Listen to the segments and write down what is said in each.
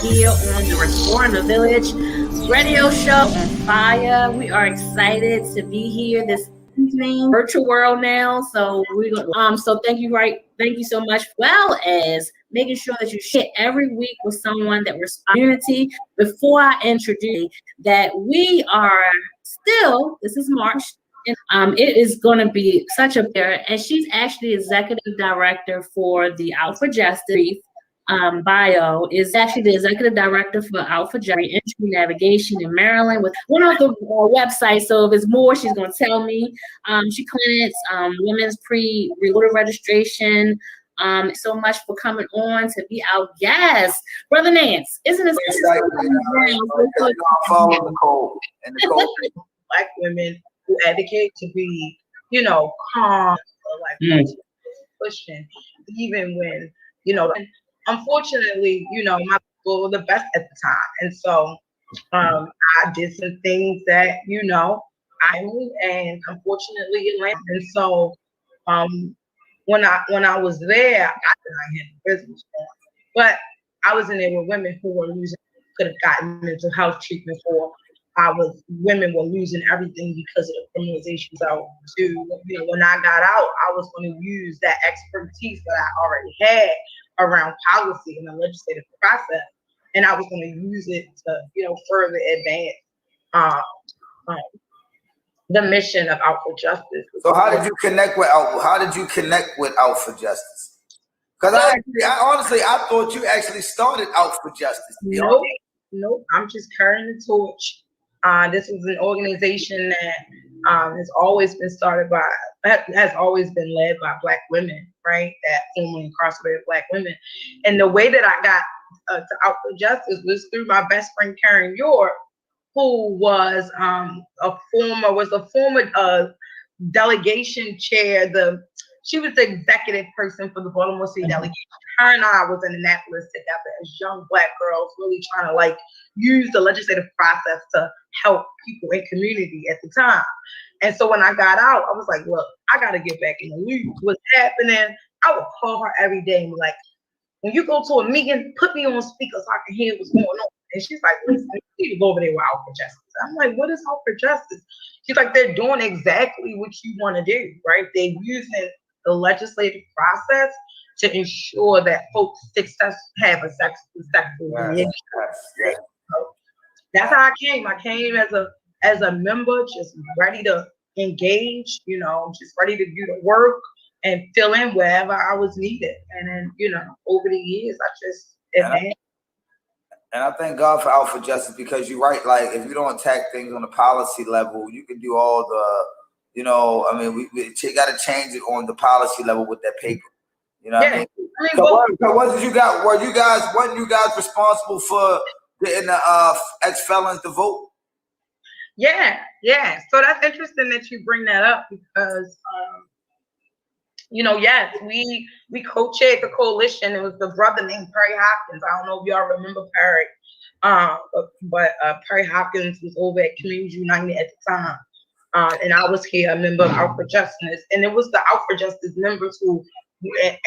here on the Restoring the Village radio show on fire. We are excited to be here this evening, virtual world now. So so thank you so much. Well as making sure that you share every week with someone that we're community. Before I introduce that we are still, this is March. It is going to be such a fair, and she's actually executive director for the Out for Justice. Bio is actually the executive director for Out for Justice Entry Navigation in Maryland with one of the websites. So if it's more, she's going to tell me. She clinics women's pre-reloaded registration. So much for coming on to be our guest, Brother Nance. Isn't it? Follow the code and the code. Black women who advocate to be, calm, or like pushing, even when, unfortunately, my people were the best at the time. And so I did some things that, I knew, and unfortunately it landed. And so when I was there, I had business going. But I was in there with women who were could have gotten mental health treatment for. Women were losing everything because of the criminalization. So, when I got out, I was going to use that expertise that I already had around policy and the legislative process, and I was going to use it to, further advance the mission of Out for Justice. So, how did you connect with Out for Justice? Because I honestly thought you actually started Out for Justice. Nope. I'm just carrying the torch. This is an organization that has always been has always been led by Black women, right? That formerly incarcerated Black women. And the way that I got to Out for Justice was through my best friend Karen York, who was a former delegation chair. She was the executive person for the Baltimore City delegation. Her and I was in Annapolis together as young Black girls, really trying to use the legislative process to help people in community at the time. And so when I got out, I was like, look, I got to get back in the loop. What's happening? I would call her every day and be like, when you go to a meeting, put me on speaker so I can hear what's going on. And she's like, listen, you need to go over there with Out for Justice. I'm like, what is Out for Justice? She's like, they're doing exactly what you want to do, right? They're using the legislative process to ensure that folks have a successful relationship. Yes. So that's how I came. I came as a member, just ready to engage, just ready to do the work and fill in wherever I was needed. And then, over the years, I just advanced. And I thank God for Out for Justice, because you're right. Like, if you don't attack things on the policy level, you can do all the, we got to change it on the policy level with that paper. You know what I mean? What did you got? Weren't you guys responsible for getting the ex-felons to vote? Yeah. So that's interesting that you bring that up, because yes, we co-chaired the coalition. It was the brother named Perry Hopkins. I don't know if y'all remember Perry, but Perry Hopkins was over at Community United at the time, and I was here, a member of Out for Justice, and it was the Out for Justice members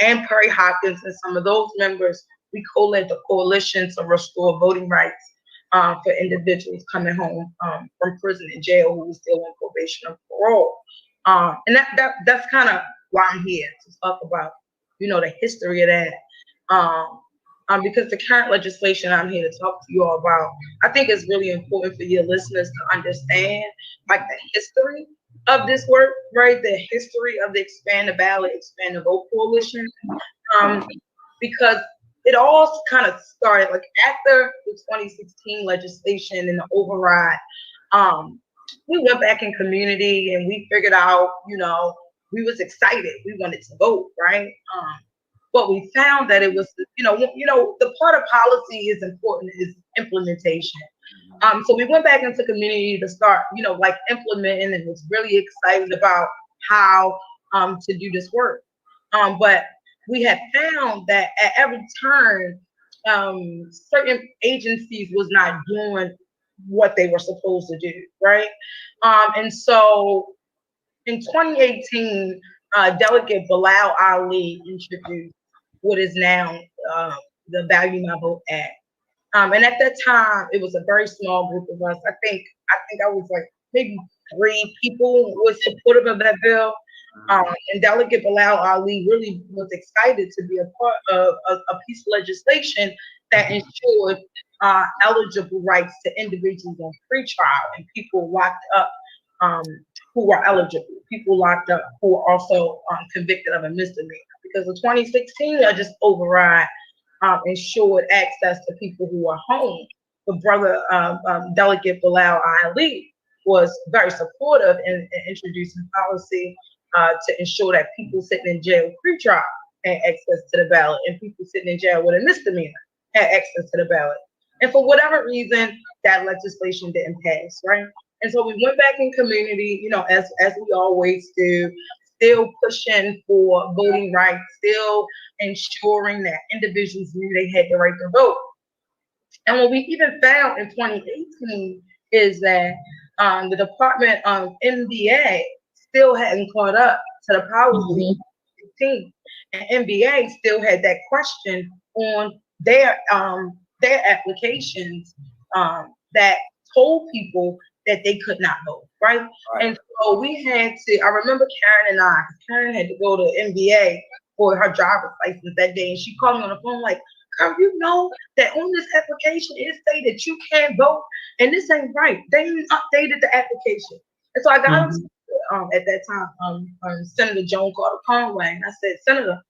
and Perry Hopkins and some of those members, we co-led the coalition to restore voting rights for individuals coming home from prison and jail who were still on probation or parole. And that's kind of why I'm here, to talk about, the history of that. Because the current legislation I'm here to talk to you all about, I think is really important for your listeners to understand, the history of this work, right? The history of the Expand the Ballot, Expand the Vote Coalition, because it all kind of started after the 2016 legislation and the override. We went back in community and we figured out, we was excited. We wanted to vote, right? But we found that it was, the part of policy is important is implementation. So we went back into community to start, implementing, and was really excited about how to do this work. But we had found that at every turn, certain agencies was not doing what they were supposed to do, right? And so in 2018, Delegate Bilal Ali introduced what is now the Value My Vote Act. And at that time, it was a very small group of us. I think I was like maybe 3 people was supportive of that bill. And Delegate Bilal Ali really was excited to be a part of a piece of legislation that ensured eligible rights to individuals on pretrial and people locked up who were eligible, people locked up who were also convicted of a misdemeanor. Because the 2016 just override ensured access to people who are home. But Brother Delegate Bilal Ali was very supportive in introducing policy to ensure that people sitting in jail pre-trial had access to the ballot, and people sitting in jail with a misdemeanor had access to the ballot. And for whatever reason, that legislation didn't pass, right? And so we went back in community, as we always do, still pushing for voting rights, still ensuring that individuals knew they had the right to vote. And what we even found in 2018 is that the Department of NBA still hadn't caught up to the policy. And NBA still had that question on their applications that told people that they could not vote, right? And so we had to, I remember Karen had to go to NBA for her driver's license that day, and she called me on the phone like, Carl, you know that on this application it say that you can't vote, and this ain't right. They even updated the application. And so I got at that time, Senator Joan Carter Conway, and I said, Senator,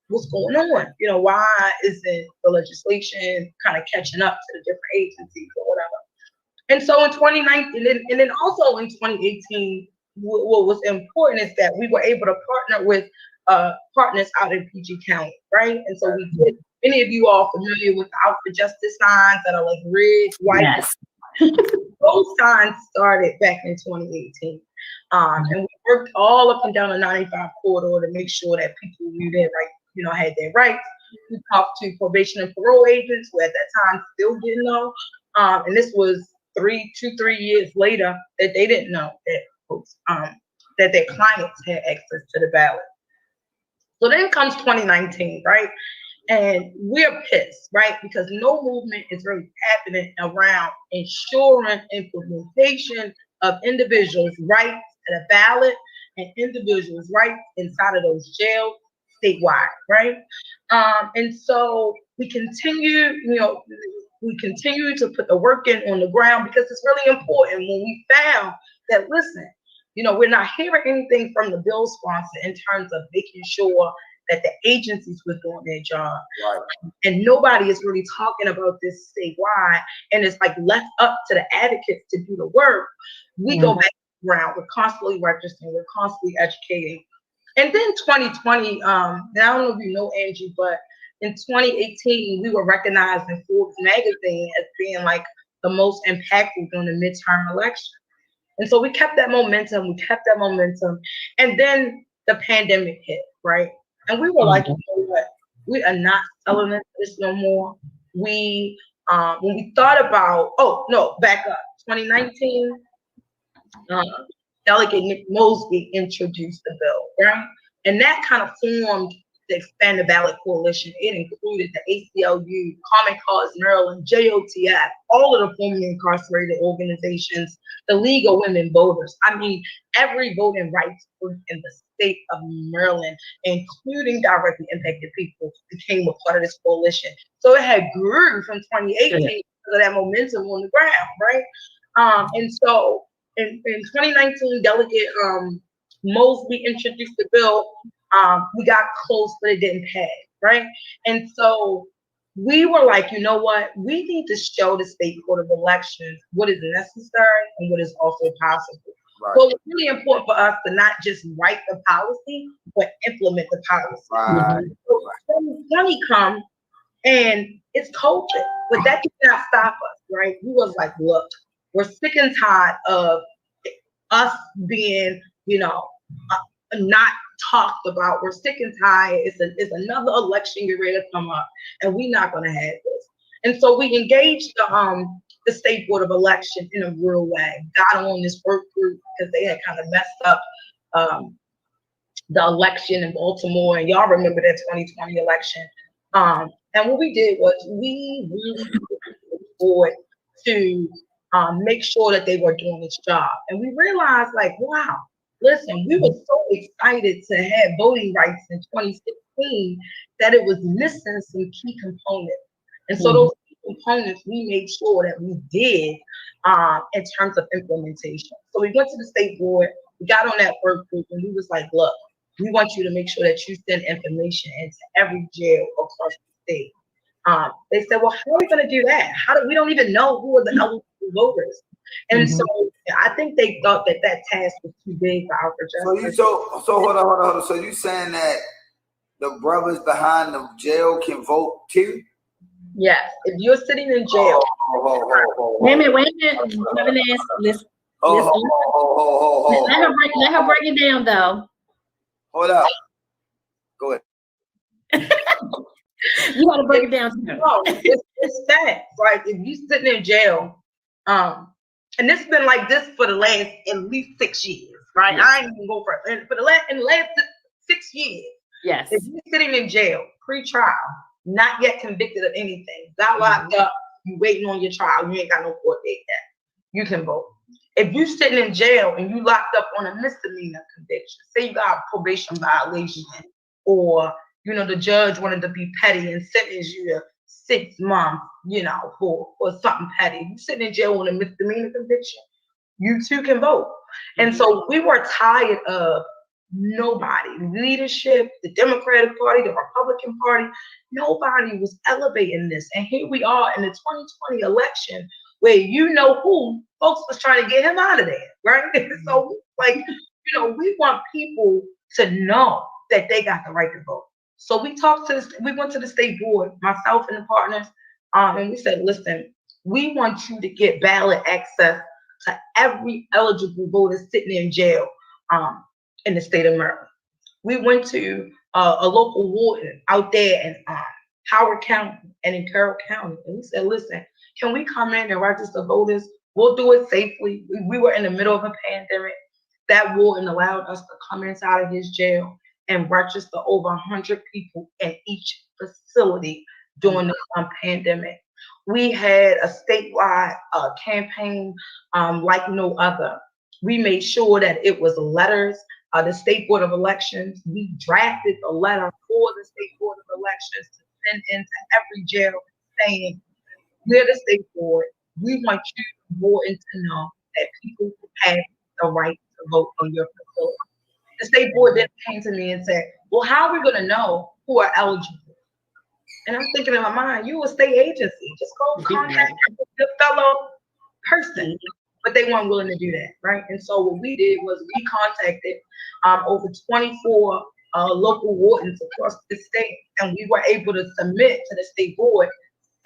what's going on? Why isn't the legislation kind of catching up to the different agencies or whatever? And so in 2019, and then also in 2018, what was important is that we were able to partner with partners out in PG County, right? And so we did. Many of you are familiar with the Out for Justice signs that are like red, white. Yes. Those signs started back in 2018. And we worked all up and down the 95 corridor to make sure that people knew their right, had their rights. We talked to probation and parole agents who at that time still didn't know. And this was 3 years later that they didn't know that that their clients had access to the ballot. So then comes 2019, right? And we're pissed, right? Because no movement is really happening around ensuring implementation of individuals' rights to the ballot and individuals' rights inside of those jails statewide, right? And so we continue, to put the work in on the ground because it's really important. When we found that, listen, we're not hearing anything from the bill sponsor in terms of making sure that the agencies was doing their job. Right. And nobody is really talking about this statewide, and it's like left up to the advocates to do the work. We go back around, we're constantly registering, we're constantly educating. And then 2020, now I don't know if you know, Angie, but in 2018, we were recognized in Forbes magazine as being like the most impactful during the midterm election. And so we kept that momentum, and then the pandemic hit, right? And we were like, you know what? We are not selling this no more. We, when we thought about, back up, 2019, Delegate Nick Mosby introduced the bill, right? And that kind of formed the Expanded Ballot Coalition. It included the ACLU, Common Cause Maryland, JOTF, all of the formerly incarcerated organizations, the League of Women Voters. I mean, every voting rights group in the state of Maryland, including directly impacted people, became a part of this coalition. So it had grew from 2018 because of that momentum on the ground, right? And so in 2019, Delegate Mosby introduced the bill. We got close, but it didn't pass, right? And so we were like, you know what? We need to show the State Court of Elections what is necessary and what is also possible. Right. So it's really important for us to not just write the policy, but implement the policy. Right. So 2020 come and it's COVID, but that did not stop us, right? We was like, look, we're sick and tired of us being, not talked about. We're sick and tired. It's another election get ready to come up, and we're not going to have this. And so we engaged the State Board of Election in a real way. Got on this work group because they had kind of messed up the election in Baltimore, and y'all remember that 2020 election. And what we did was we really forward to make sure that they were doing its job. And we realized, like, wow, listen, we were so excited to have voting rights in 2016 that it was missing some key components. And so those key components, we made sure that we did in terms of implementation. So we went to the state board, we got on that work group, and we was like, look, we want you to make sure that you send information into every jail across the state. They said, well, how are we going to do that? We don't even know who are the eligible voters. And so I think they thought that task was too big for our justice. So hold on. So you saying that the brothers behind the jail can vote too? Yes. If you're sitting in jail. Wait a minute. Brother Nance, listen. Let her break it down, though. Hold up. Go ahead. You got to break it down to her. No, it's facts. Like, if you sitting in jail, and this has been like this for the last at least 6 years, right? Yes. I ain't even go for it. For the last 6 years. Yes. If you're sitting in jail, pre-trial, not yet convicted of anything, got locked up, you waiting on your trial, you ain't got no court date yet, you can vote. If you sitting in jail and you locked up on a misdemeanor conviction, say you got a probation violation, or the judge wanted to be petty and sentence you to 6 months, for something petty. You sitting in jail on a misdemeanor conviction, you too can vote. And so we were tired of nobody, leadership, the Democratic Party, the Republican Party, nobody was elevating this. And here we are in the 2020 election where who folks was trying to get him out of there, right? So, we want people to know that they got the right to vote. So we went to the state board, myself and the partners, and we said, listen, we want you to get ballot access to every eligible voter sitting in jail in the state of Maryland. We went to a local warden out there in Howard County and in Carroll County, and we said, listen, can we come in and register voters? We'll do it safely. We were in the middle of a pandemic. That warden allowed us to come inside of his jail and register over 100 people in each facility during the pandemic. We had a statewide campaign like no other. We made sure that it was letters. The State Board of Elections, we drafted a letter for the State Board of Elections to send into every jail saying, we're the State Board. We want you important to know that people have the right to vote on your facility. The State Board then came to me and said, well, how are we going to know who are eligible? And I'm thinking in my mind, you a state agency. Just go contact your fellow person. But they weren't willing to do that, right? And so what we did was we contacted over 24 local wardens across the state, and we were able to submit to the state board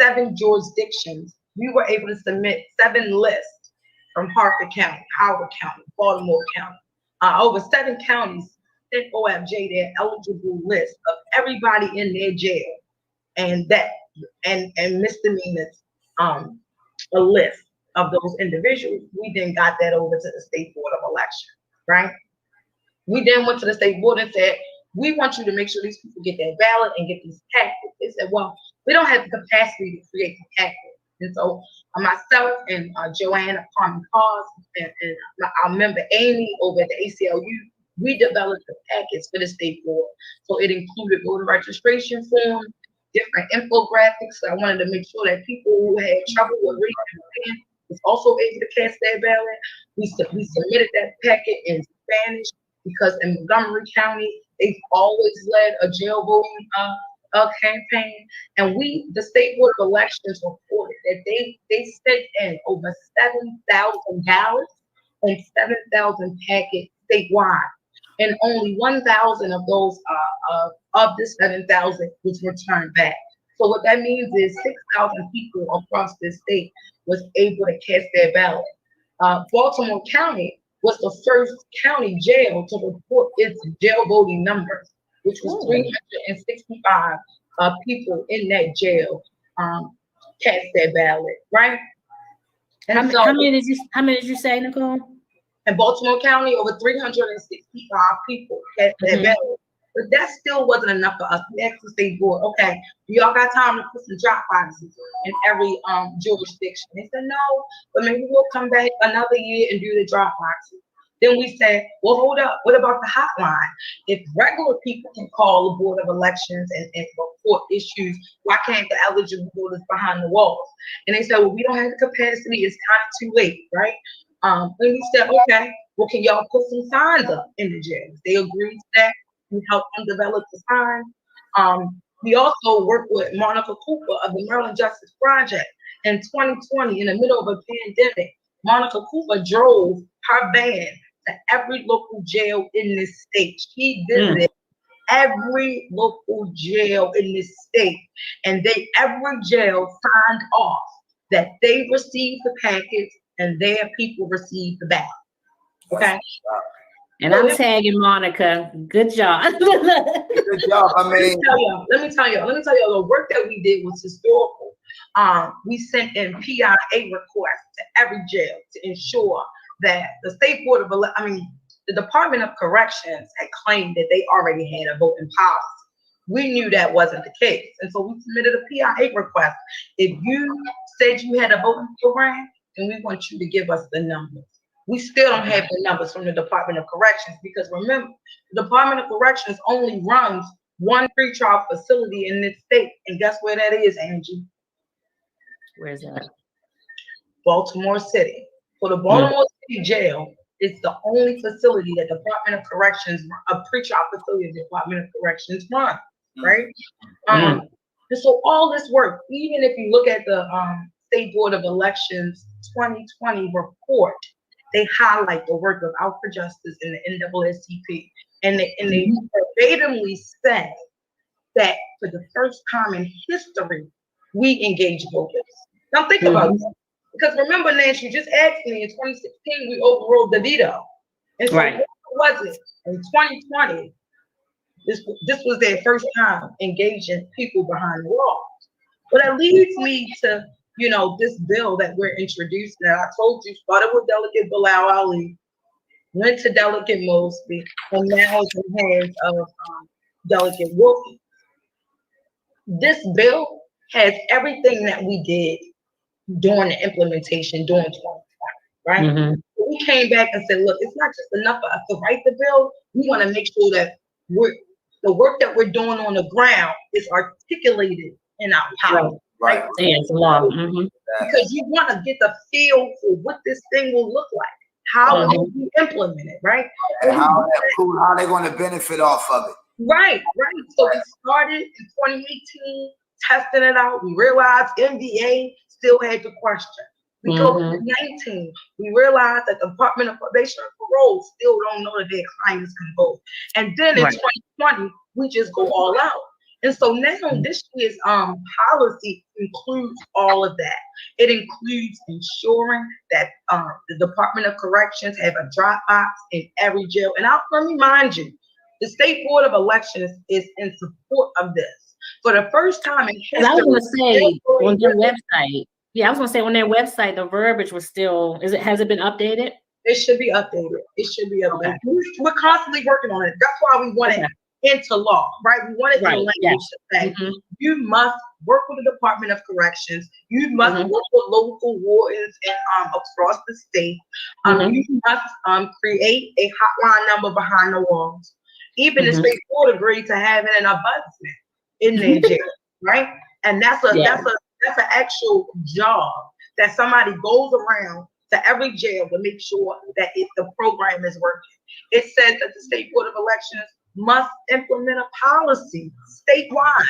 7 jurisdictions. We were able to submit 7 lists from Harford County, Howard County, Baltimore County. Over 7 counties sent OFJ their eligible list of everybody in their jail, and misdemeanors, a list of those individuals. We then got that over to the State Board of Elections, right? We then went to the State Board and said, we want you to make sure these people get their ballot and get these packets. They said, well, we don't have the capacity to create the packet. And so myself and Joanne of Common Cause and our member Amy over at the ACLU, we developed the packets for the State Board. So it included voter registration forms, different infographics. So I wanted to make sure that people who had trouble with reading was also able to cast their ballot. We submitted that packet in Spanish because in Montgomery County, they've always led a jail voting campaign. And the State Board of Elections reported that they sent in over 7,000 ballots and 7,000 packets statewide. And only 1,000 of those of the 7,000 was returned back. So what that means is 6,000 people across the state was able to cast their ballot. Baltimore County was the first county jail to report its jail voting numbers, which was 365 people in that jail cast their ballot, right? And how many did you say, Nicole? In Baltimore County, over 365 people cast their ballot. But that still wasn't enough for us. We asked the state board, okay, do y'all got time to put some drop boxes in every jurisdiction? They said no, but maybe we'll come back another year and do the drop boxes. Then we said, well, hold up, what about the hotline? If regular people can call the Board of Elections and report issues, why can't the eligible voters behind the walls? And they said, well, we don't have the capacity, it's kind of too late, right? And we said, okay, well, can y'all put some signs up in the jails? They agreed to that. We helped them develop the signs. We also worked with Monica Cooper of the Maryland Justice Project. In 2020, in the middle of a pandemic, Monica Cooper drove her van to every local jail in this state. She visited every local jail in this state, and every jail signed off that they received the package and their people received the ballot. Okay. And I'm tagging Monica. Good job. Good job. I mean, let me tell you, the work that we did was historical. We sent in PIA requests to every jail to ensure that the State Board of the Department of Corrections had claimed that they already had a voting policy. We knew that wasn't the case. And so we submitted a PIA request. If you said you had a voting program, then we want you to give us the numbers. We still don't have the numbers from the Department of Corrections because remember, the Department of Corrections only runs one pretrial facility in this state. And guess where that is, Angie? Where's that? Baltimore City. For the Baltimore City Jail, it's the only facility that Department of Corrections, a pretrial facility the Department of Corrections runs, right? And so all this work, even if you look at the State Board of Elections 2020 report, they highlight the work of Out for Justice and the NAACP. And they verbatimly say that for the first time in history, we engage voters. Now think about it. Because remember, Nance, you just asked me in 2016, we overruled the veto. And so what was it? In 2020, this was their first time engaging people behind the walls. But that leads me to, this bill that we're introducing. And I told you, started with Delegate Bilal Ali, went to Delegate Mosby, and now it's in the hands of Delegate Wolfie. This bill has everything that we did during the implementation during 2020, right? We came back and said, look, it's not just enough for us to write the bill. We want to make sure that the work that we're doing on the ground is articulated in our policy. Right. Yes, law. Because you want to get the feel for what this thing will look like. How it will be implemented, right? And how they're going to benefit off of it. Right. So we started in 2018, testing it out. We realized NBA still had the question. We go to 19. We realized that the Department of Probation and Parole still don't know that their clients can vote. And then in 2020, we just go all out. And so now this year's policy includes all of that. It includes ensuring that the Department of Corrections have a drop box in every jail. And I'll remind you, the State Board of Elections is in support of this. For the first time in history, I was going to say on their website. Yeah, I was going to say on their website, the verbiage was still. Has it been updated? It should be updated. Okay. We're constantly working on it. That's why we want it into law, right? We want it in language to say you must work with the Department of Corrections. You must work with local wardens and across the state. You must create a hotline number behind the walls. Even the state board agreed to have an ombudsman in their jail, right? And that's an actual job that somebody goes around to every jail to make sure that the program is working. It says that the State Board of Elections must implement a policy statewide,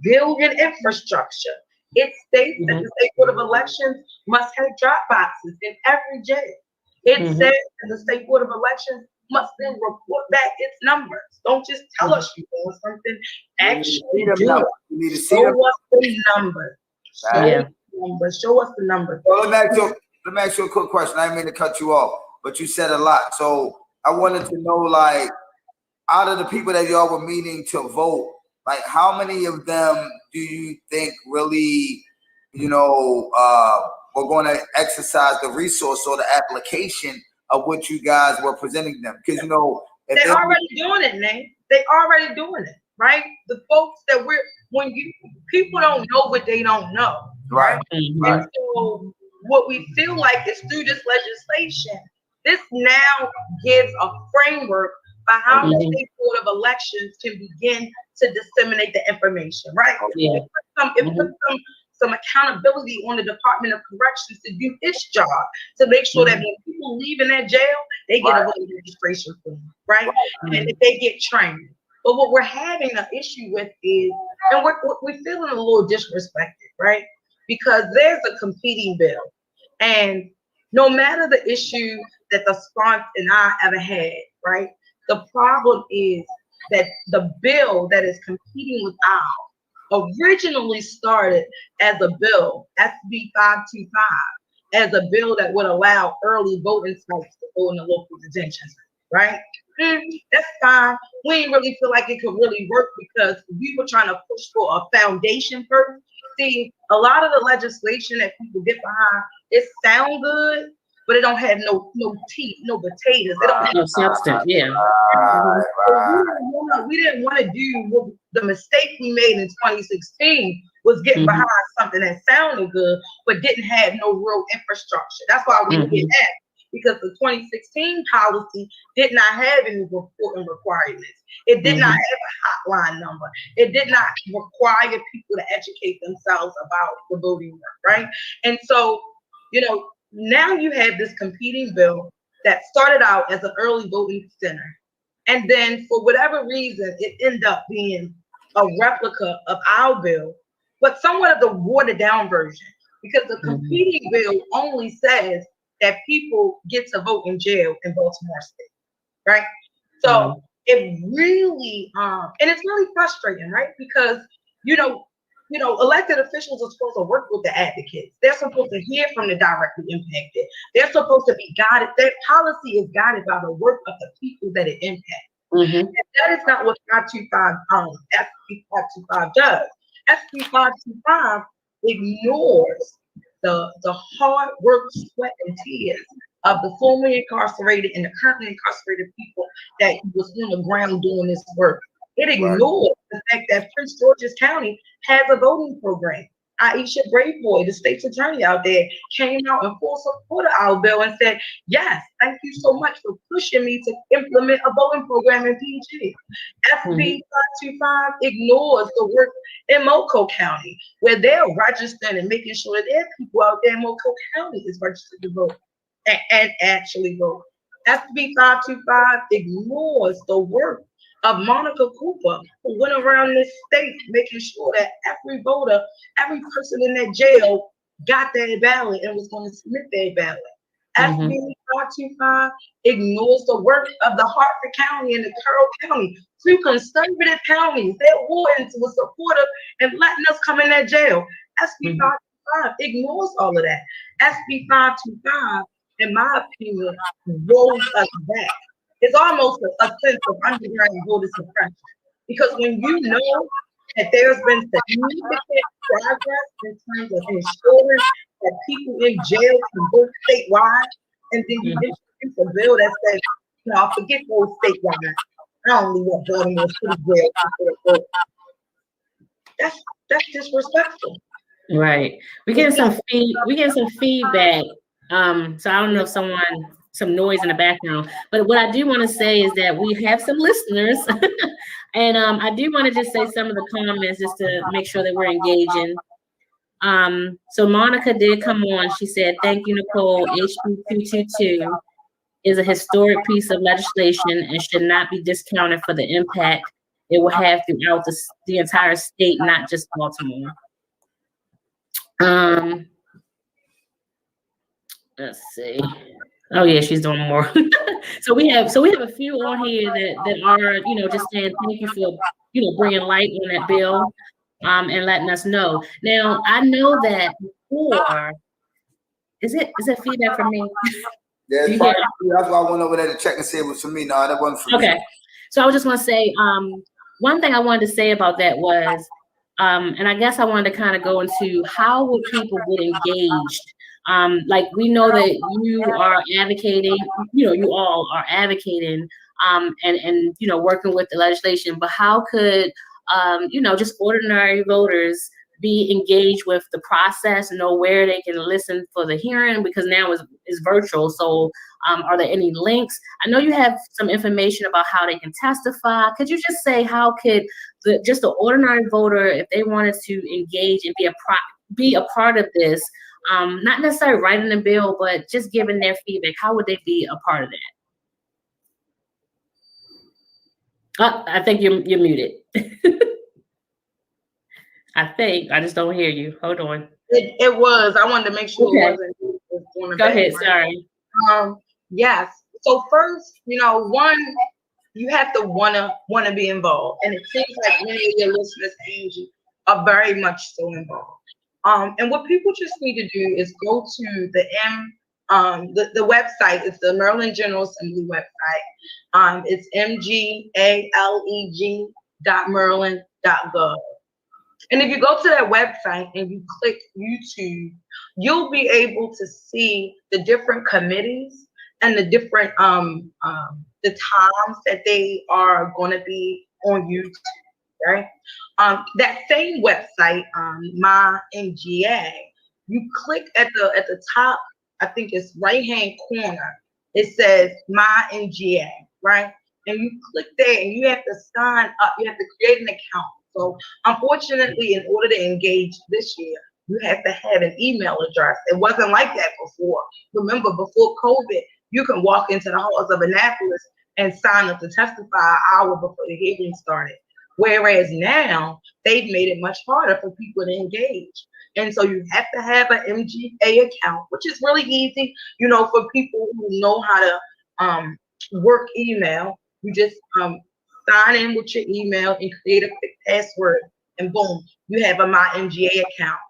building infrastructure. It states that the State Board of Elections must have drop boxes in every jail. It says that the State Board of Elections must then report back its numbers. Don't just tell us you're doing something. Actually do it. Show us the numbers. Show us the numbers. Well, let me ask you a quick question. I didn't mean to cut you off, but you said a lot. So I wanted to know, like, out of the people that y'all were meeting to vote, like, how many of them do you think really, were going to exercise the resource or the application of what you guys were presenting them? Because, if they're already doing it, Nate. They already doing it, right? The folks that people don't know what they don't know, right? And so what we feel like is through this legislation, this now gives a framework for how the State Board of Elections can begin to disseminate the information, right? Yeah. It puts some accountability on the Department of Corrections to do its job, to make sure that when people leave in that jail, they get a voter registration form, right? And if they get trained. But what we're having an issue with is, and we're feeling a little disrespected, right? Because there's a competing bill. And no matter the issue that the sponsor and I ever had, right? The problem is that the bill that is competing with ours originally started as a bill, SB 525, as a bill that would allow early voting sites to go in the local detention, right? That's fine. We didn't really feel like it could really work because we were trying to push for a foundation first. See, a lot of the legislation that people get behind, it sounds good, but it don't have no teeth, no potatoes. It don't have no substance. Yeah. We didn't want to do the mistake we made in 2016 was getting behind something that sounded good, but didn't have no real infrastructure. That's why we did that. Because the 2016 policy did not have any reporting requirements. It did not have a hotline number. It did not require people to educate themselves about the voting work, right? And so, now you have this competing bill that started out as an early voting center. And then for whatever reason, it ended up being a replica of our bill, but somewhat of the watered down version, because the competing bill only says that people get to vote in jail in Baltimore State, right? So it really, and it's really frustrating, right? Because, elected officials are supposed to work with the advocates. They're supposed to hear from the directly impacted. They're supposed to be guided. Their policy is guided by the work of the people that it impacts. And that is not what 525, SB 525 does. SB 525 ignores the hard work, sweat, and tears of the formerly incarcerated and the currently incarcerated people that was on the ground doing this work. It ignores the fact that Prince George's County has a voting program. Aisha Braveboy, the state's attorney out there, came out in full support of our bill and said, yes, thank you so much for pushing me to implement a voting program in PG. SB 525 ignores the work in Moco County, where they're registering and making sure that there are people out there in Moco County is registered to vote and actually vote. SB 525 ignores the work of Monica Cooper, who went around this state making sure that every voter, every person in that jail got their ballot and was going to submit their ballot. SB 525 ignores the work of the Hartford County and the Carroll County, two conservative counties. Their wardens were supportive and letting us come in that jail. SB 525 ignores all of that. SB 525, in my opinion, rolls us back. It's almost a sense of underground voter suppression, because when you know that there's been significant progress in terms of ensuring that people in jail can vote statewide, and then you introduce a bill that says, no, forget those statewide. I only want Baltimore City jail. That's disrespectful. Right. We getting some feedback. So I don't know if some noise in the background, but what I do want to say is that we have some listeners, and I do want to just say some of the comments just to make sure that we're engaging. So Monica did come on. She said, "Thank you, Nicole. HB 222 is a historic piece of legislation and should not be discounted for the impact it will have throughout the entire state, not just Baltimore." Let's see. Oh yeah, she's doing more. So we have a few on here that are, just saying thank you for, bringing light on that bill, and letting us know. Now I know that before, is it feedback from me? Yeah, that's why I went over there to check and see it was for me. No, that wasn't for me. Okay. So I was just want to say, one thing I wanted to say about that was, and I guess I wanted to kind of go into how will people get engaged. Like we know that you are advocating, you all are advocating and working with the legislation, but how could just ordinary voters be engaged with the process, know where they can listen for the hearing, because now is virtual. So are there any links? I know you have some information about how they can testify. Could you just say how could the ordinary voter, if they wanted to engage and be a part of this, not necessarily writing a bill, but just giving their feedback, how would they be a part of that? I think you're muted. I just don't hear you. Hold on. It was. I wanted to make sure Okay. It wasn't. Go ahead. Sorry. Yes. So first, one, you have to wanna be involved, and it seems like many of your listeners, Angie, are very much so involved. And what people just need to do is go to the the website. It's the Maryland General Assembly website. It's mgaleg.maryland.gov. And if you go to that website and you click YouTube, you'll be able to see the different committees and the different the times that they are going to be on YouTube, right? That same website, my MGA, you click at the top, I think it's right-hand corner, it says my MGA, right? And you click there and you have to sign up, you have to create an account. So unfortunately, in order to engage this year, you have to have an email address. It wasn't like that before. Remember, before COVID, you can walk into the halls of Annapolis and sign up to testify an hour before the hearing started. Whereas now, they've made it much harder for people to engage. And so you have to have an MGA account, which is really easy, for people who know how to work email. You just sign in with your email and create a quick password, and boom, you have a My MGA account.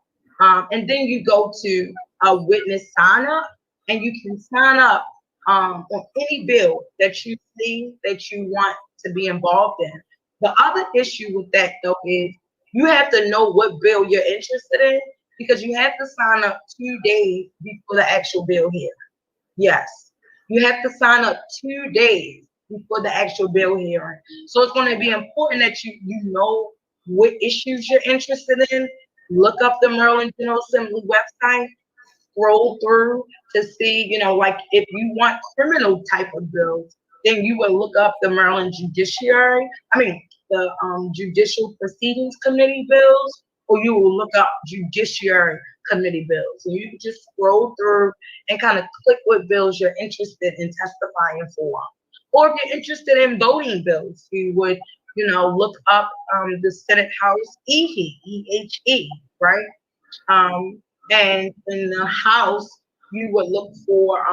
And then you go to a witness sign up, and you can sign up on any bill that you see that you want to be involved in. The other issue with that, though, is you have to know what bill you're interested in, because you have to sign up 2 days before the actual bill hearing. Yes, you have to sign up 2 days before the actual bill hearing. So it's going to be important that you know what issues you're interested in. Look up the Maryland General Assembly website, scroll through to see, like if you want criminal type of bills, then you would look up the Maryland the Judicial Proceedings Committee bills, or you will look up Judiciary Committee bills. And you can just scroll through and kind of click what bills you're interested in testifying for. Or if you're interested in voting bills, you would, look up the Senate House EHE, right? And in the House, you would look for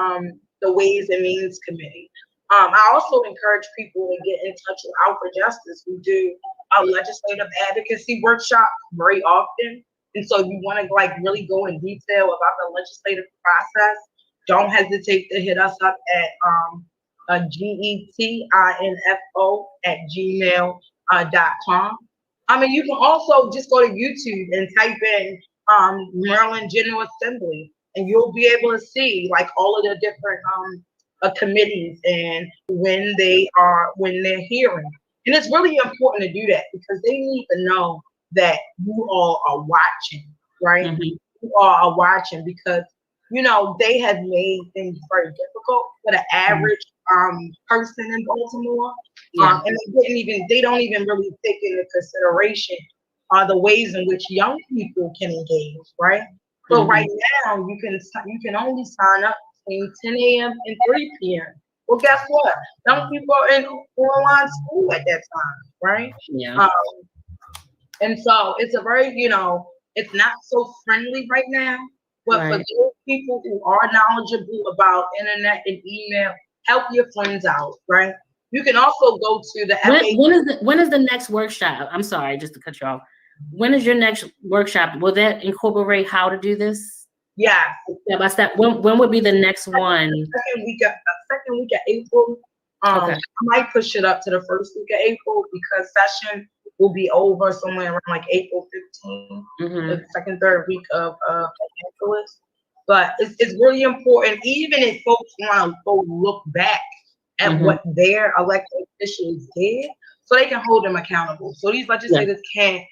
the Ways and Means Committee. I also encourage people to get in touch with Out for Justice. We do a legislative advocacy workshop very often. And so if you want to really go in detail about the legislative process, don't hesitate to hit us up at getinfo@gmail.com. You can also just go to YouTube and type in Maryland General Assembly, and you'll be able to see all of the different committees and when they're hearing. And it's really important to do that because they need to know that you all are watching, right? Mm-hmm. You all are watching because they have made things very difficult for the average person in Baltimore. Yeah. And they don't even really take into consideration the ways in which young people can engage, right? So mm-hmm. Right now you can only sign up between 10 a.m. and 3 p.m. Well, guess what? Young people are in online school at that time, right? Yeah. And so it's a very, it's not so friendly right now. But right. For those people who are knowledgeable about internet and email, help your friends out, right? You can also go to the when is the next workshop? I'm sorry, just to cut you off. When is your next workshop? Will that incorporate how to do this? Yeah. Step by step. When would be the next one? Second week of April. Okay. I might push it up to the first week of April because session will be over somewhere around April 15th, mm-hmm. the second, third week of Annapolis. But it's really important, even if folks want to go look back at what their elected officials did, so they can hold them accountable. So these legislators can't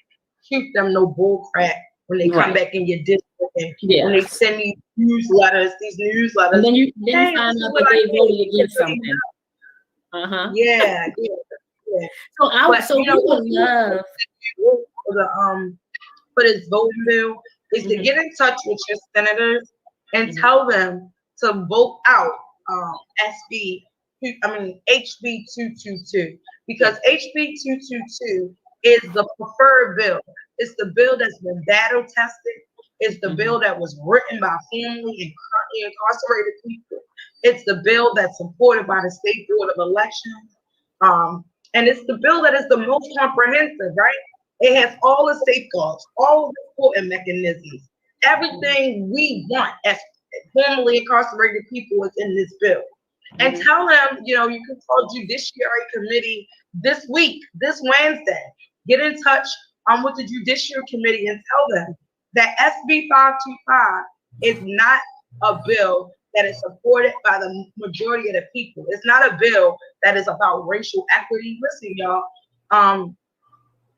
shoot them no bull crap when they come back in your district and when they send me newsletters. And then you find out that they voted against something. Yeah. So we would love for this voting bill is to get in touch with your senators and tell them to vote out HB 222, because HB 222 is the preferred bill. It's the bill that's been battle tested. It's the bill that was written by formerly and currently incarcerated people. It's the bill that's supported by the State Board of Elections. And it's the bill that is the most comprehensive, right? It has all the safeguards, all the supporting mechanisms. Everything we want as formerly incarcerated people is in this bill. And tell them, you can call Judiciary Committee this week, this Wednesday. Get in touch with the Judiciary Committee and tell them that SB 525 is not a bill that is supported by the majority of the people. It's not a bill that is about racial equity. Listen, y'all,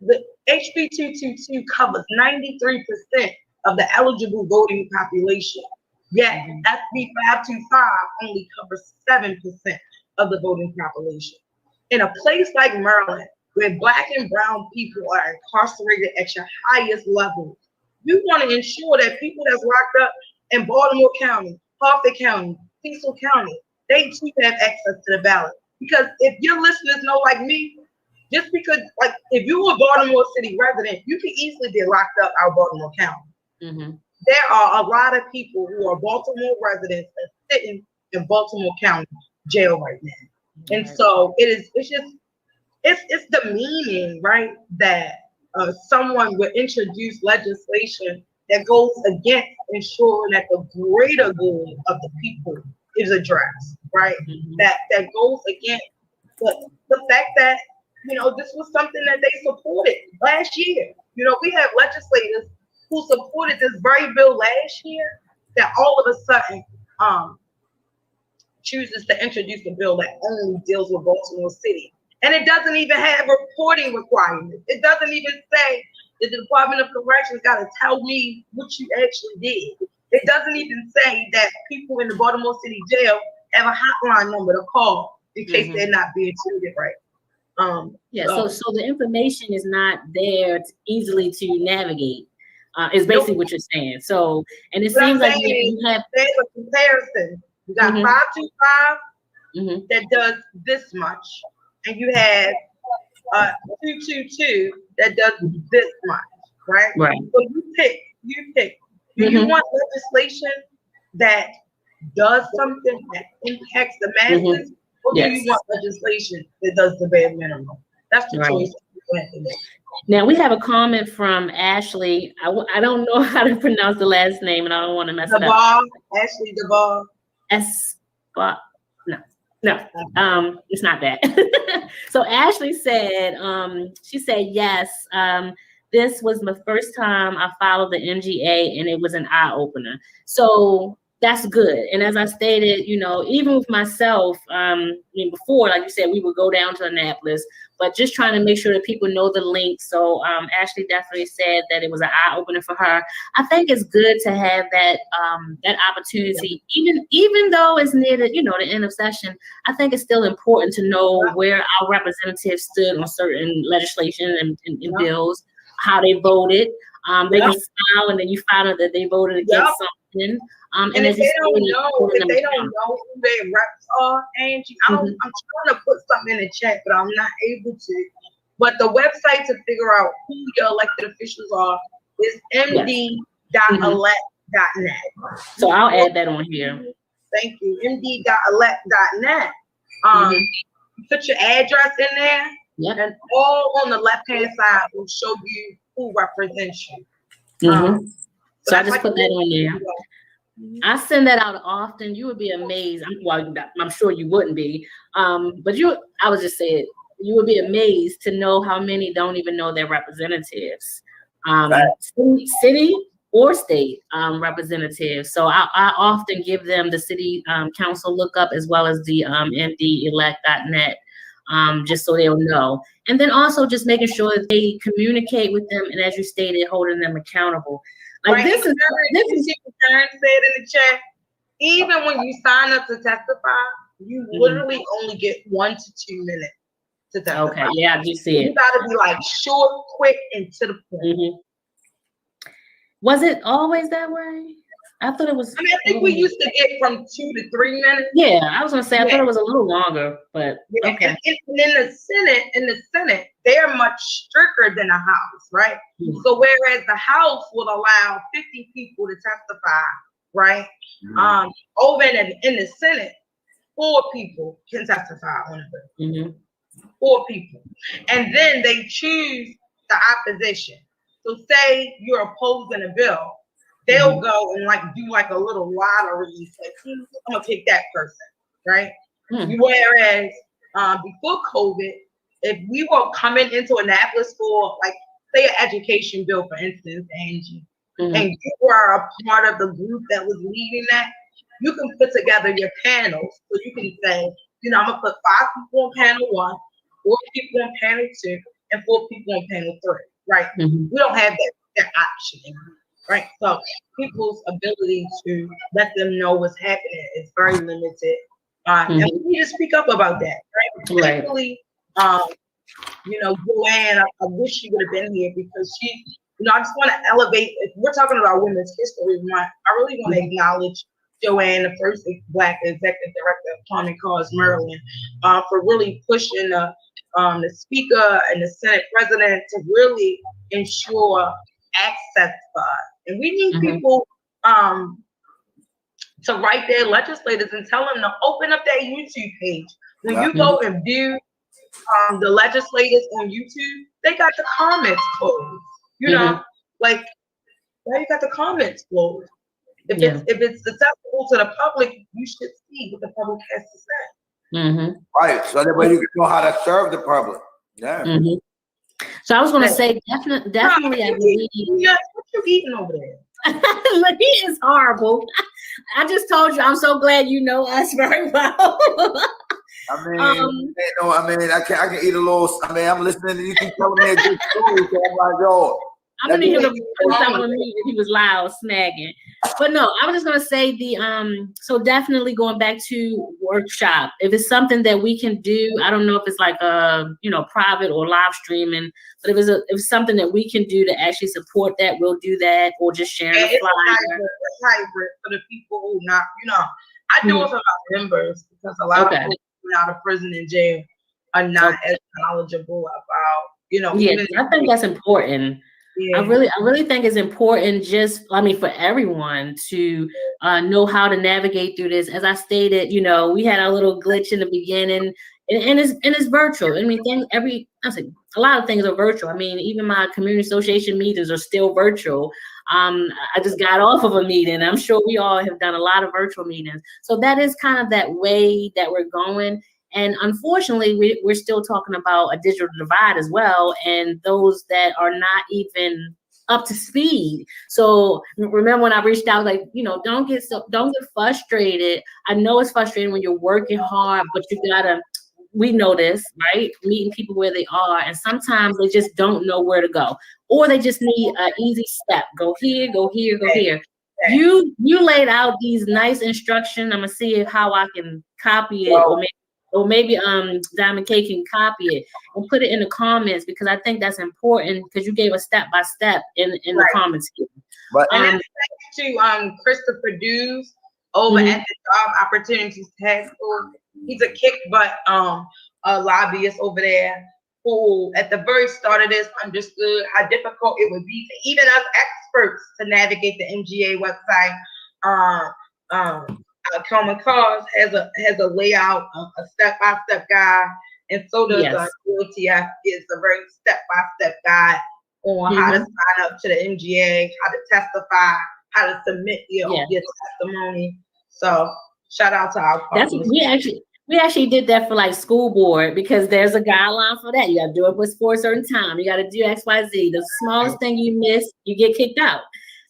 the HB 222 covers 93% of the eligible voting population. Yet SB 525 only covers 7% of the voting population. In a place like Maryland, where Black and brown people are incarcerated at your highest level, you want to ensure that people that's locked up in Baltimore County, Harford County, Cecil County, they too have access to the ballot. Because if your listeners know, like me, just because, like, if you're a Baltimore City resident, you can easily get locked up out of Baltimore County. There are a lot of people who are Baltimore residents that's sitting in Baltimore County jail right now. And so it's the meaning, right, that someone would introduce legislation that goes against ensuring that the greater good of the people is addressed, right? That goes against the fact that, this was something that they supported last year. We have legislators who supported this very bill last year that all of a sudden chooses to introduce a bill that only deals with Baltimore City. And it doesn't even have reporting requirements. It doesn't even say that the Department of Corrections got to tell me what you actually did. It doesn't even say that people in the Baltimore City jail have a hotline number to call in case they're not being treated right. So the information is not there easily to navigate. Is basically what you're saying. So, and it seems like you have there's a comparison. You got 525 that does this much, and you have 222 that does this much, right? Right. So you pick. Do you want legislation that does something that impacts the masses, or do you want legislation that does the bare minimum? That's the choice you have to make. Now we have a comment from Ashley. I don't know how to pronounce the last name, and I don't want to mess it up. Ashley Duvall. No, it's not that. So Ashley said, she said, yes, this was my first time I followed the NGA, and it was an eye opener. So that's good. And as I stated, even with myself, before, like you said, we would go down to Annapolis, but just trying to make sure that people know the link. So Ashley definitely said that it was an eye opener for her. I think it's good to have that that opportunity, even though it's near the the end of session. I think it's still important to know where our representatives stood on certain legislation and bills, how they voted. They can smile, and then you find out that they voted against something. And if they don't know who their reps are, Angie, I'm trying to put something in the chat, but I'm not able to. But the website to figure out who your elected officials are is md.elect.net. So I'll add that on here. Thank you. md.elect.net. Put your address in there, and all on the left-hand side will show you who represents you. So I just put that on there. I send that out often. You would be amazed. I'm sure you wouldn't be. But I was just saying, you would be amazed to know how many don't even know their representatives. City, or state representatives. So I often give them the city council lookup as well as the mdelect.net, just so they'll know. And then also just making sure that they communicate with them, and as you stated, holding them accountable. Like right. this is Karen said in the chat, even when you sign up to testify, you literally only get 1 to 2 minutes to testify. Okay, yeah, I do see it. You gotta be like short, quick, and to the point. Was it always that way? I thought it was. I mean, I think we used to get from 2 to 3 minutes. Yeah, I was gonna say I thought it was a little longer, but okay. And in the Senate, they're much stricter than the House, right? So whereas the House will allow 50 people to testify, right? Over in the Senate, 4 people can testify on a bill. 4 people, and then they choose the opposition. So say you're opposing a bill, they'll go and do a little lottery and say, I'm gonna pick that person, right? Whereas before COVID, if we were coming into Annapolis for say an education bill, for instance, Angie, and you were a part of the group that was leading that, you can put together your panels. So you can say, I'm gonna put 5 people on panel 1, 4 people on panel 2, and 4 people on panel 3, right? We don't have that option anymore, right? So people's ability to let them know what's happening is very limited. And we need to speak up about that, right? Particularly, Joanne, I wish she would have been here because she, I just want to elevate. If we're talking about Women's History Month, I really want to acknowledge Joanne, the first Black executive director of Common Cause Maryland, for really pushing the Speaker and the Senate President to really ensure access for us. And we need people to write their legislators and tell them to open up their YouTube page. When you go and view the legislators on YouTube, they got the comments closed. Why you got the comments closed? If it's accessible to the public, you should see what the public has to say. Right, so that way you can know how to serve the public. So I was going to say, definitely, I believe. What you eating over there? Look, he is horrible. I just told you, I'm so glad you know us very well. I can eat a little. I'm listening to you keep telling me a good story. So I'm like, yo. I'm gonna hear him put something on me if he was loud snagging. But no, I was just gonna say so definitely going back to workshop. If it's something that we can do, I don't know if it's like private or live streaming, but if it's something that we can do to actually support that, we'll do that, or just sharing a flyer. It's hybrid for the people who not, I do it for my members because a lot of people out of prison and jail are not as knowledgeable about, I think that's important. I really think it's important for everyone to know how to navigate through this. As I stated, we had our little glitch in the beginning, and it's virtual. I mean, a lot of things are virtual. I mean, even my community association meetings are still virtual. I just got off of a meeting. I'm sure we all have done a lot of virtual meetings. So that is kind of that way that we're going. And unfortunately, we're still talking about a digital divide as well, and those that are not even up to speed. So remember when I reached out, don't get frustrated. I know it's frustrating when you're working hard, but we know this, right? Meeting people where they are, and sometimes they just don't know where to go, or they just need an easy step. Go here, go here, go here. You laid out these nice instructions. I'm gonna see how I can copy it, or maybe Diamond K can copy it and put it in the comments, because I think that's important, because you gave a step by step in the comments here. But and thanks to Christopher Dews over at the Job Opportunities Task Force. He's a kick butt a lobbyist over there who at the very start of this understood how difficult it would be for even us experts to navigate the MGA website. Common Cause has a layout, a step-by-step guide, and so does UOTF is a very step-by-step guide on how to sign up to the MGA, how to testify, how to submit your testimony. So shout out to our partners. We actually did that for like school board, because there's a guideline for that. You got to do it for a certain time. You got to do XYZ. The smallest thing you miss, you get kicked out.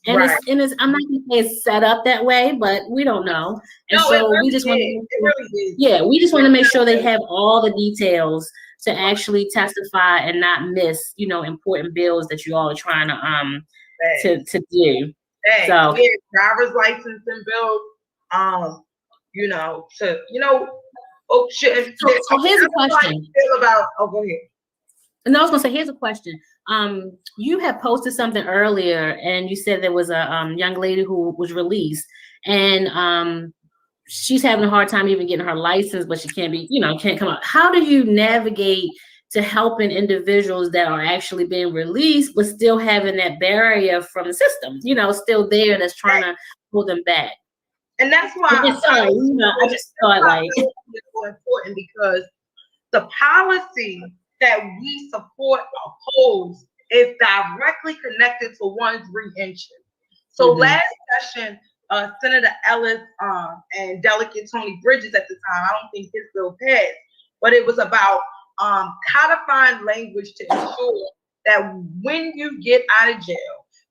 And it's I'm not gonna say it's set up that way, but we don't know. And no, so really we just want to we just want to make sure they have all the details to actually testify and not miss, important bills that you all are trying to do. So driver's license and bills, folks shouldn't. So here's a question. Go ahead. And I was gonna say, here's a question. You had posted something earlier, and you said there was a young lady who was released, and she's having a hard time even getting her license, but she can't come out. How do you navigate to helping individuals that are actually being released, but still having that barrier from the system, still there that's trying to pull them back? And that's why I just thought it's so important, because the policy that we support or oppose is directly connected to one's re-entry. So last session, Senator Ellis and Delegate Tony Bridges at the time, I don't think his bill passed, but it was about codifying language to ensure that when you get out of jail,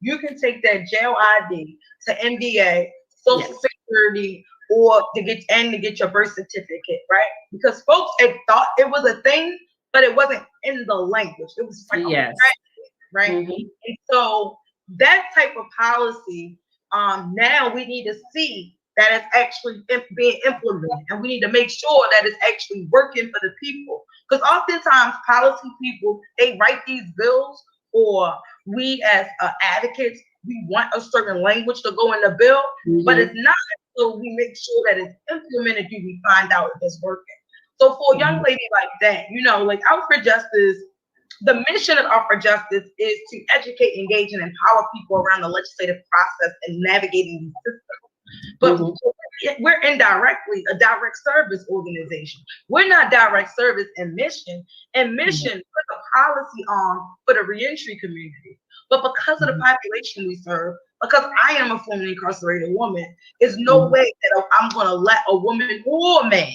you can take that jail ID to NBA, Social Security, or to get your birth certificate, right? Because folks had thought it was a thing, but it wasn't in the language. It was like right? And so that type of policy, now we need to see that it's actually being implemented, and we need to make sure that it's actually working for the people. Because oftentimes policy people, they write these bills, or we as advocates, we want a certain language to go in the bill, but it's not until we make sure that it's implemented do we find out if it's working. So for a young lady like that, like Out for Justice, the mission of Out for Justice is to educate, engage, and empower people around the legislative process and navigating these systems. But we're indirectly a direct service organization. We're not direct service and mission. And mission put the policy on for the reentry community. But because of the population we serve, because I am a formerly incarcerated woman, there's no way that I'm going to let a woman or a man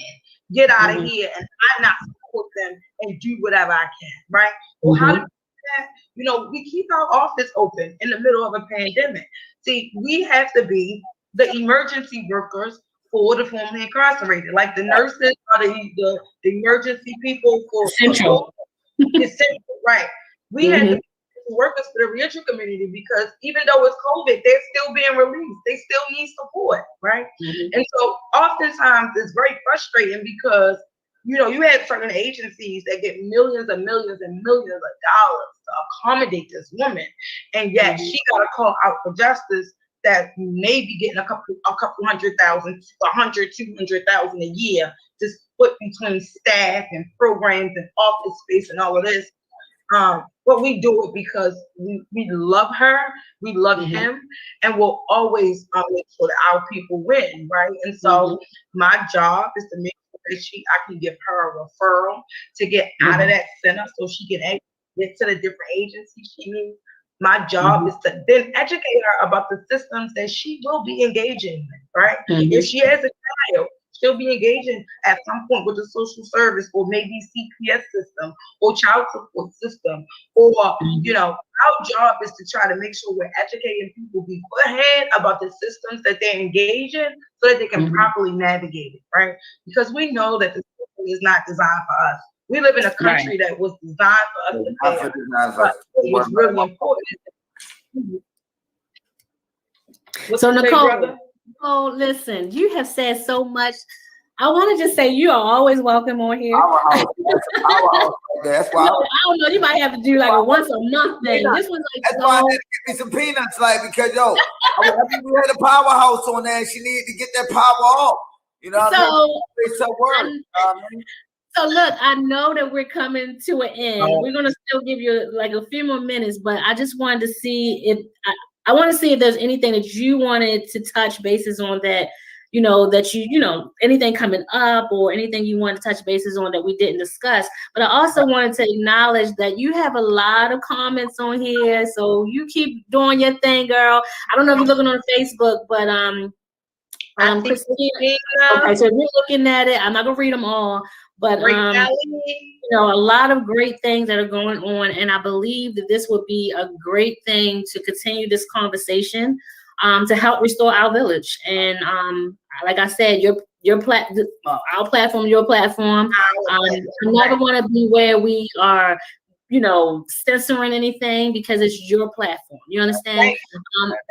get out of here and I not support them and do whatever I can, right? Well, how do we do that? We keep our office open in the middle of a pandemic. See, we have to be the emergency workers for the formerly incarcerated, like the nurses are the emergency people for essential, right? We have to be workers for the reentry community, because even though it's COVID, they're still being released. They still need support, right? And so oftentimes it's very frustrating, because you have certain agencies that get millions and millions and millions of dollars to accommodate this woman, and yet she got to call Out for Justice that may be getting a couple 100,000, 100, 200,000 a year to split between staff and programs and office space and all of this. But we do it because we love her, we love him, and we'll always make sure that our people win, right? And so my job is to make sure that I can give her a referral to get out of that center so she can get to the different agencies she needs. My job is to then educate her about the systems that she will be engaging in, right? If she has a child, she'll be engaging at some point with the social service, or maybe CPS system, or child support system, or our job is to try to make sure we're educating people beforehand about the systems that they're engaged in, so that they can properly navigate it, right? Because we know that the system is not designed for us. We live in a country that was designed for us to fail. But it was really important. So Nicole, listen, you have said so much. I want to just say you are always welcome on here. That's why. I don't know. You might have to do like a once a month thing. This was like that's why I had to give me some peanuts, because we had a powerhouse on there, and she needed to get that power off. So look, I know that we're coming to an end. We're gonna still give you like a few more minutes, but I just wanted to see if I want to see if there's anything that you wanted to touch bases on that, anything coming up or anything you want to touch bases on that we didn't discuss. But I also wanted to acknowledge that you have a lot of comments on here, so you keep doing your thing, girl. I don't know if you're looking on Facebook, but Christina. Okay, so if you're looking at it, I'm not gonna read them all. But a lot of great things that are going on, and I believe that this would be a great thing to continue this conversation, to help restore our village. And like I said, our platform, your platform. I never want to be where we are, censoring anything, because it's your platform. You understand?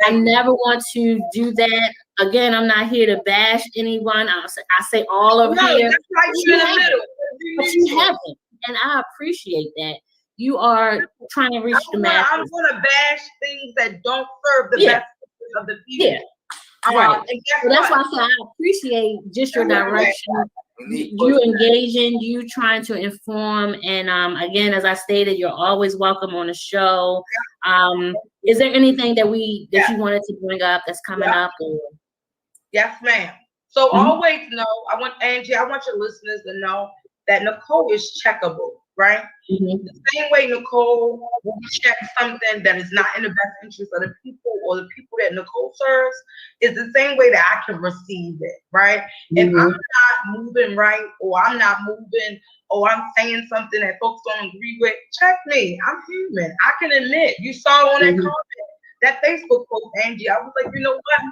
I never want to do that. Again, I'm not here to bash anyone. I say all of here. That's right, you're in the middle. But you haven't, and I appreciate that. You are trying to reach the masses. I'm going to bash things that don't serve the best of the people. Yeah. Right. So that's why I said I appreciate just your direction. You engaging, you trying to inform, and again, as I stated, you're always welcome on the show. Is there anything that you wanted to bring up that's coming up? Or? Yes, ma'am. So always know, I want your listeners to know that Nicole is checkable, right? The same way Nicole will check something that is not in the best interest of the people or the people that Nicole serves, is the same way that I can receive it, right? If I'm not moving right, or I'm not moving, or I'm saying something that folks don't agree with, check me. I'm human. I can admit. You saw on that comment, that Facebook post, Angie. I was like, you know what?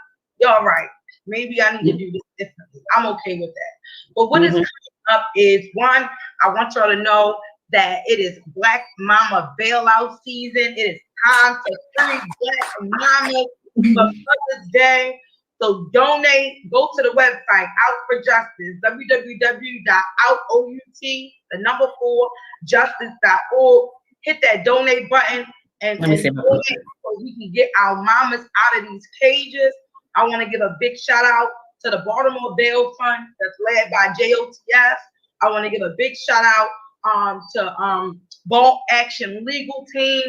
Y'all right. Maybe I need to do this differently. I'm okay with that. But what is coming up is, one, I want y'all to know that it is Black Mama bailout season. It is time to free Black Mamas for Mother's Day. So donate. Go to the website, Out for Justice, www.out4justice.org. Hit that donate button and donate so we can get our mamas out of these cages. I want to give a big shout out to the Baltimore Bail Fund that's led by JOTF. I want to give a big shout out to Ball Action Legal Team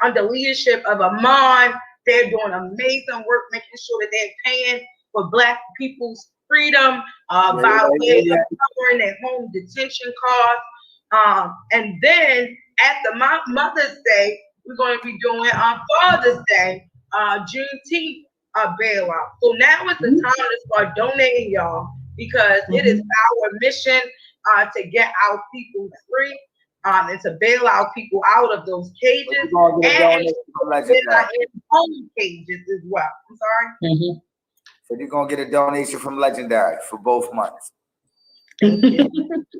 under leadership of Ondemand. They're doing amazing work, making sure that they're paying for Black people's freedom by way of covering their home detention costs. And then after Mother's Day, we're going to be doing on Father's Day, Juneteenth bailout. So now is the time to start donating, y'all, because it is our mission to get our people free, and to bail out people out of those cages, and in home cages as well. I'm sorry. So you're gonna get a donation from Legendary for both months. Thank you.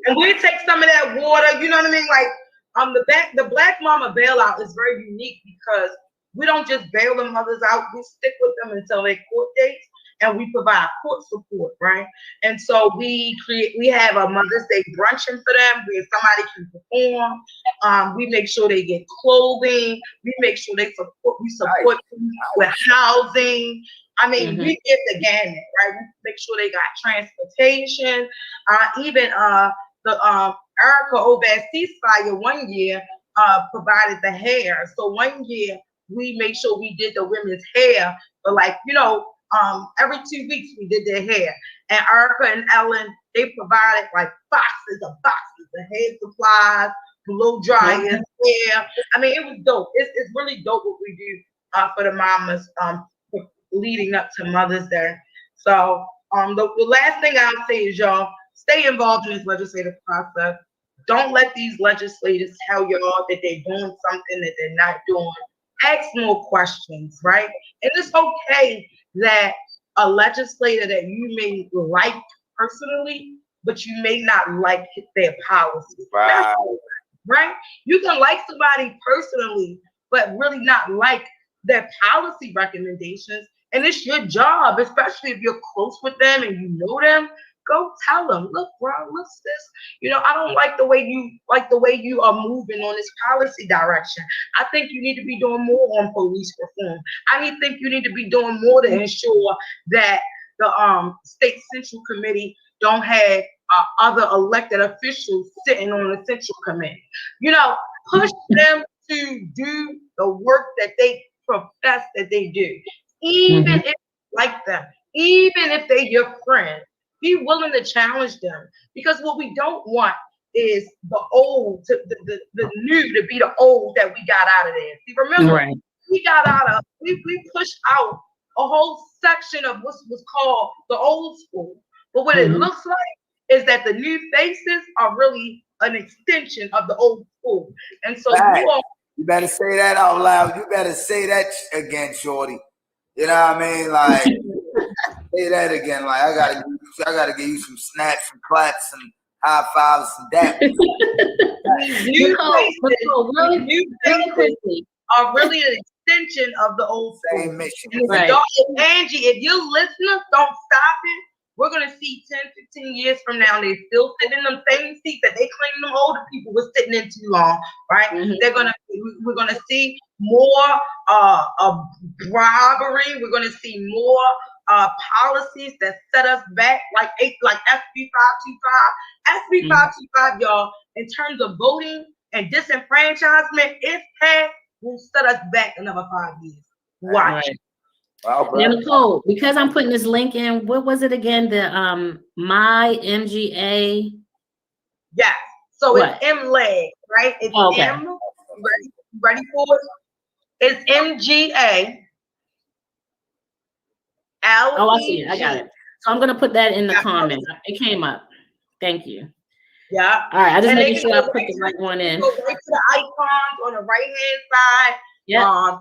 And we take some of that water. You know what I mean? Like the Black Mama bailout is very unique because we don't just bail the mothers out. We stick with them until their court dates, and we provide court support, right? And so we have a Mother's Day brunching for them where somebody can perform. We make sure they get clothing. We make sure we support them with housing. I mean, we get the gamut, right? We make sure they got transportation. Even the Erica over at Ceasefire one year provided the hair. So one year we made sure we did the women's hair, but every 2 weeks we did their hair. And Erica and Ellen, they provided like boxes of hair supplies, blow dryers, hair. I mean, it was dope. It's really dope what we do for the mamas leading up to Mother's Day. So the last thing I'll say is, y'all, stay involved in this legislative process. Don't let these legislators tell y'all that they're doing something that they're not doing. Ask more questions, right? And it's okay that a legislator that you may like personally, but you may not like their policy. Right? You can like somebody personally, but really not like their policy recommendations. And it's your job, especially if you're close with them and you know them. Go tell them, look, bro, what's this? I don't like the way you are moving on this policy direction. I think you need to be doing more on police reform. I think you need to be doing more to ensure that the state central committee don't have other elected officials sitting on the central committee. Push them to do the work that they profess that they do, even if you like them, even if they're your friend. Be willing to challenge them, because what we don't want is the old, the new to be the old that we got out of there. See, remember, we pushed out a whole section of what was called the old school. But what it looks like is that the new faces are really an extension of the old school. And so you better say that out loud. You better say that again, shorty. You know what I mean? Like, say that again. Like, I gotta give you some snaps and claps and high fives and that. New faces are really an extension of the old school. Mission. Right. Angie, if you're listeners, don't stop it. We're going to see 10, 15 years from now, they're still sitting in them same seats that they claim them older people were sitting in too long, right? Mm-hmm. We're going to see more bribery. We're going to see more policies that set us back, like SB 525. SB 525, y'all, in terms of voting and disenfranchisement, if passed, will set us back another 5 years. Watch. Right. Wow, now, Nicole, because I'm putting this link in, what was it again? The my MGA. Yeah. So what? It's MLEG, right? It's M. Ready for it? It's MGA. Oh, I see it. I got it. So I'm gonna put that in the comments. It came up. Thank you. Yeah. All right. I just making sure I put the right one in. Go right to the icons on the right hand side. Yeah.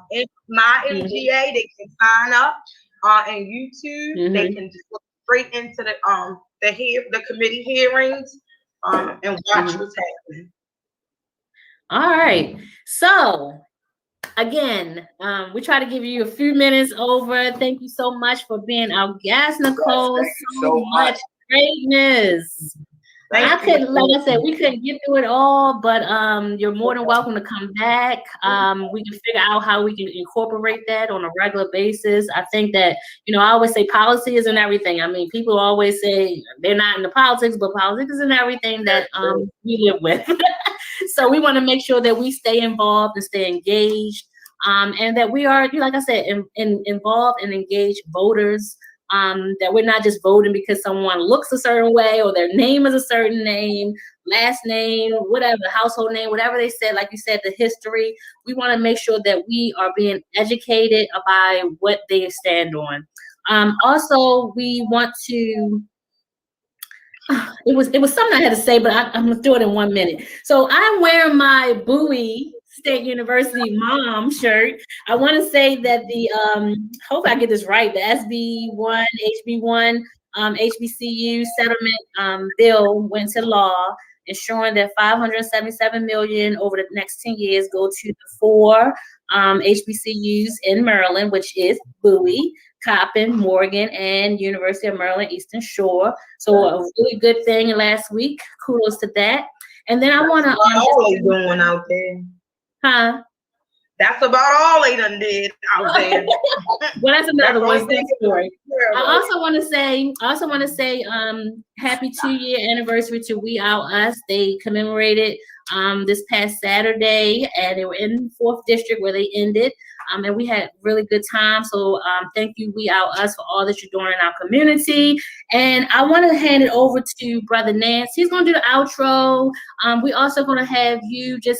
My MGA, they can sign up and YouTube. They can just look straight into the committee hearings and watch what's happening. All right. So again, we try to give you a few minutes over. Thank you so much for being our guest, Nicole. So much greatness. Like I said, we couldn't get through it all, but you're more than welcome to come back. We can figure out how we can incorporate that on a regular basis. I think that, I always say policy isn't everything. I mean, people always say they're not into politics, but politics isn't everything that we live with. So we want to make sure that we stay involved and stay engaged, and that we are, like I said, involved and engaged voters. That we're not just voting because someone looks a certain way or their name is a certain name, last name, whatever, household name, whatever they said, like you said, the history. We want to make sure that we are being educated about what they stand on. Also, we want to, it was something I had to say, but I'm going to do it in 1 minute. So I'm wearing my Bowie State University mom shirt. I want to say that the hope I get this right, the SB1 HB1 HBCU settlement bill went to law, ensuring that $577 million over the next 10 years go to the 4 HBCUs in Maryland, which is Bowie, Coppin, Morgan, and University of Maryland Eastern Shore. So a really good thing last week. Kudos to that. And then I want to always going out there. Huh? That's about all they done did out there. Well, that's another one story. I also want to say, happy 2-year anniversary to We Out Us. They commemorated this past Saturday, and they were in 4th District where they ended. And we had really good time. So thank you, We Out Us, for all that you're doing in our community. And I want to hand it over to Brother Nance. He's going to do the outro. We also going to have you just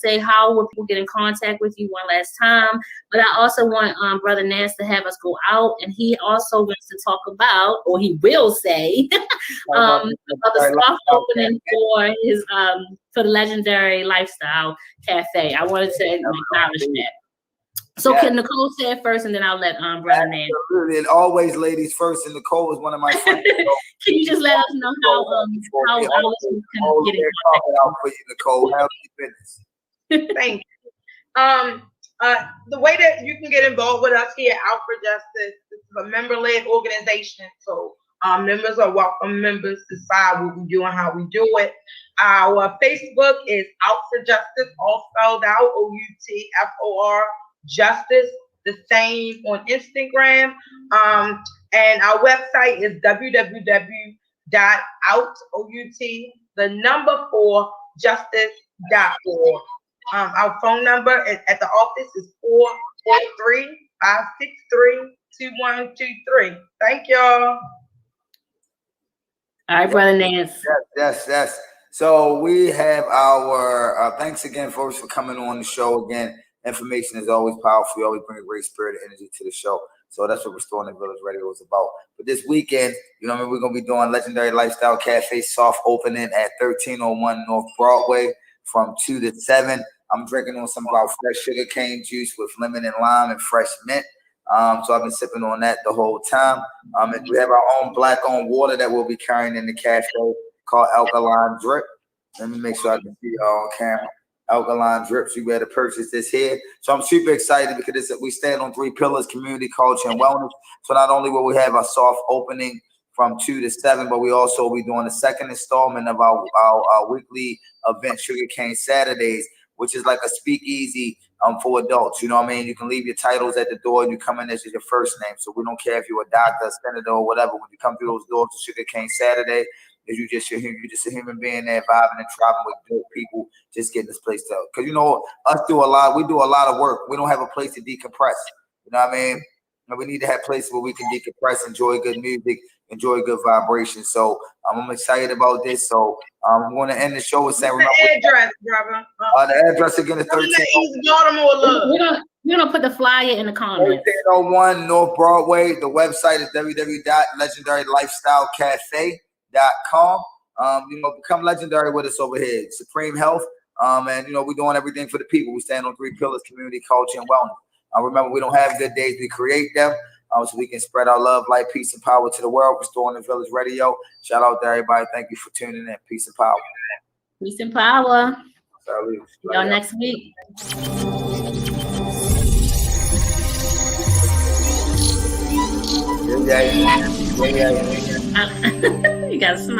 say how will people get in contact with you one last time. But I also want Brother Nance to have us go out, and he also wants to talk about, or he will say, about the soft opening for his for the legendary Lifestyle Cafe. I wanted to acknowledge that. So can Nicole say it first, and then I'll let Brother Nance. Absolutely, and always ladies first. And Nicole is one of my friends. Can you just let us know how our listeners can get in contact out for you, Nicole? Have your business. Thank you. The way that you can get involved with us here at Out for Justice, this is a member-led organization. So members are welcome. Members decide what we do and how we do it. Our Facebook is Out for Justice, all spelled out, OUTFOR. Justice, the same on Instagram, and our website is www.out4justice.org. Our phone number at the office is 443-563-2123. Thank y'all. All right, Brother Nance. Yes. So we have our thanks again, folks, for coming on the show again. Information is always powerful. We always bring a great spirit of energy to the show. So that's what Restoring the Village Radio is about. But this weekend, you know what I mean, we're going to be doing Legendary Lifestyle Cafe soft opening at 1301 North Broadway from 2 to 7. I'm drinking on some of our fresh sugar cane juice with lemon and lime and fresh mint. So I've been sipping on that the whole time. And we have our own black-owned water that we'll be carrying in the cafe called Alkaline Drip. Let me make sure I can see y'all on camera. Alkaline Drips. You better purchase this here. So I'm super excited because we stand on 3 pillars: community, culture, and wellness. So not only will we have a soft opening from 2 to 7, but we also will be doing the second installment of our weekly event, Sugar Cane Saturdays, which is like a speakeasy for adults. You know what I mean? You can leave your titles at the door and you come in as your first name. So we don't care if you're a doctor, a senator, or whatever. When you come through those doors to Sugar Cane Saturday, you're just a human being there vibing and traveling with good people, just getting this place done. Because, you know, we do a lot of work. We don't have a place to decompress. You know what I mean? And we need to have places where we can decompress, enjoy good music, enjoy good vibrations. So I'm excited about this. So I'm going to end the show with saying, the address, brother. The address again is 1301. We're gonna put the flyer in the comments. 1301 North Broadway. The website is www.legendarylifestylecafe.com. You know, become legendary with us over here. Supreme Health. And you know, we're doing everything for the people. We stand on 3 pillars: community, culture, and wellness. Remember, we don't have good days, we create them. So we can spread our love, light, peace, and power to the world. Restoring the Village Radio. Shout out to everybody. Thank you for tuning in. Peace and power. Peace and power. Salute. See y'all next week. Yeah. You gotta smile.